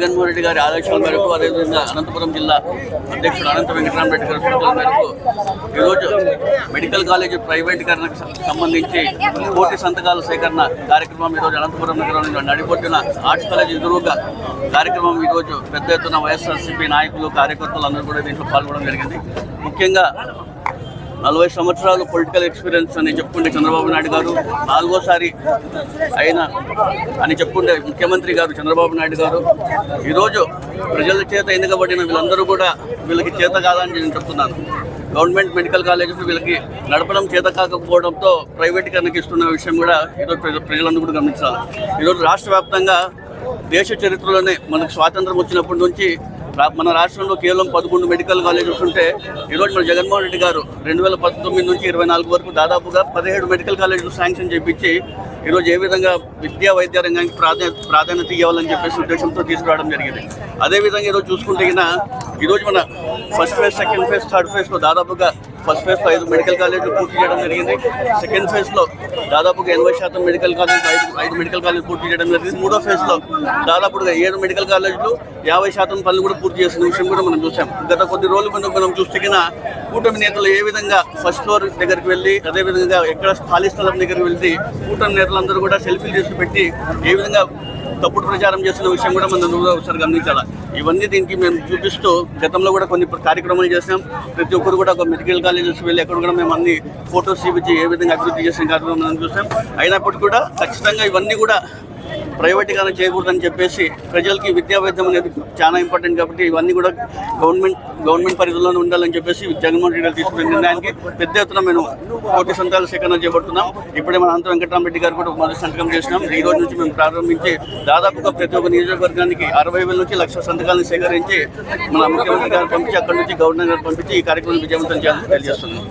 జగన్మోహన్ రెడ్డి గారి ఆదేశాల మేరకు అదేవిధంగా అనంతపురం జిల్లా అధ్యక్షుడు అనంత వెంకటరామరెడ్డి గారి సూచనల మేరకు ఈరోజు మెడికల్ కాలేజ్ ప్రైవేటీకరణకు సంబంధించి కోటి సంతకాల సేకరణ కార్యక్రమం ఈరోజు అనంతపురం నగరంలో నడిపొట్టిన ఆర్ట్స్ కాలేజ్ ఎదురుగా కార్యక్రమం ఈరోజు పెద్ద ఎత్తున వైఎస్ఆర్సీపీ నాయకులు కార్యకర్తలు అందరూ కూడా దీంట్లో పాల్గొనడం జరిగింది. ముఖ్యంగా 40 సంవత్సరాలు పొలిటికల్ ఎక్స్పీరియన్స్ అని చెప్పుకుంటే చంద్రబాబు నాయుడు గారు, 4వసారి అయినా అని చెప్పుకుంటే ముఖ్యమంత్రి గారు చంద్రబాబు నాయుడు గారు, ఈరోజు ప్రజల చేత ఎన్నికబడిన వీళ్ళందరూ కూడా వీళ్ళకి చేత కాదని నేను చెప్తున్నాను. గవర్నమెంట్ మెడికల్ కాలేజెస్ వీళ్ళకి నడపడం చేత కాకపోవడంతో ప్రైవేటీకరణకి ఇస్తున్న విషయం కూడా ఈరోజు ప్రజలందరూ కూడా గమనించాలి. ఈరోజు రాష్ట్ర వ్యాప్తంగా దేశ చరిత్రలోనే మనకు స్వాతంత్రం వచ్చినప్పటి నుంచి మన రాష్ట్రంలో కేవలం 11 మెడికల్ కాలేజెస్ ఉంటే ఈరోజు మన జగన్మోహన్ రెడ్డి గారు 2019 నుంచి 24 వరకు దాదాపుగా 17 మెడికల్ కాలేజీలు శాంక్షన్ చేయించి ఈరోజు ఏ విధంగా విద్యా వైద్య రంగానికి ప్రాధాన్యత ఇవ్వాలని చెప్పేసి ఉద్దేశంతో తీసుకురావడం జరిగింది. అదేవిధంగా ఈరోజు చూసుకుంటే ఈరోజు మన first phase, second phase, third ఫేజ్లో దాదాపుగా ఫస్ట్ ఫేజ్లో 5 మెడికల్ కాలేజీలు పూర్తి చేయడం జరిగింది. సెకండ్ ఫేజ్లో దాదాపుగా 80% మెడికల్ కాలేజీలు 5 మెడికల్ కాలేజీలు పూర్తి చేయడం జరిగింది. మూడో ఫేజ్లో దాదాపుగా 7 మెడికల్ కాలేజీలు 50% పనులు కూడా పూర్తి చేసిన విషయం కూడా మనం చూసాం. గత కొద్ది రోజుల ముందు మనం చూస్తే కూటమి నేతలు ఏ విధంగా ఫస్ట్ ఫ్లోర్ దగ్గరికి వెళ్ళి, అదేవిధంగా ఎక్కడ ఖాళీ స్థలం దగ్గరికి వెళ్ళి కూటమి నేతలందరూ కూడా సెల్ఫీలు చేసి పెట్టి ఏ విధంగా తప్పుడు ప్రచారం చేస్తున్న విషయం కూడా మనం ఒకసారి గమనించాలి. ఇవన్నీ దీనికి మేము చూపిస్తూ గతంలో కూడా కొన్ని కార్యక్రమాలు చేసినాం. ప్రతి ఒక్కరు కూడా ఒక మెడికల్ కాలేజెస్ వెళ్ళి ఎక్కడ కూడా మేము అన్ని ఫోటోస్ చూపించి ఏ విధంగా అభివృద్ధి చేసిన కార్యక్రమం మనం చూసాం. అయినప్పటికీ కూడా ఖచ్చితంగా ఇవన్నీ కూడా ప్రైవేటీకరణ చేయకూడదని చెప్పేసి ప్రజలకి విద్యా వైద్యం అనేది చాలా ఇంపార్టెంట్ కాబట్టి ఇవన్నీ కూడా గవర్నమెంట్ పరిధిలోనే ఉండాలని చెప్పేసి జగన్మోహన్ రెడ్డి గారు తీసుకున్న నిర్ణయానికి పెద్ద ఎత్తున మేము కోటి సంతకాల సేకరణ చేపడుతున్నాం. ఇప్పుడే మన అనంత వెంకటరామరెడ్డి గారు కూడా మొదటి సంతకం చేసినాం. ఈ రోజు నుంచి మేము ప్రారంభించి దాదాపుగా ప్రతి ఒక్క నియోజకవర్గానికి 60,000 నుంచి 1,00,000 సంతకాలను సేకరించి మన ముఖ్యమంత్రి గారు పంపించి అక్కడి నుంచి గవర్నర్ గారు పంపించి ఈ కార్యక్రమం విజయవంతం చేయాలని తెలియజేస్తున్నాం.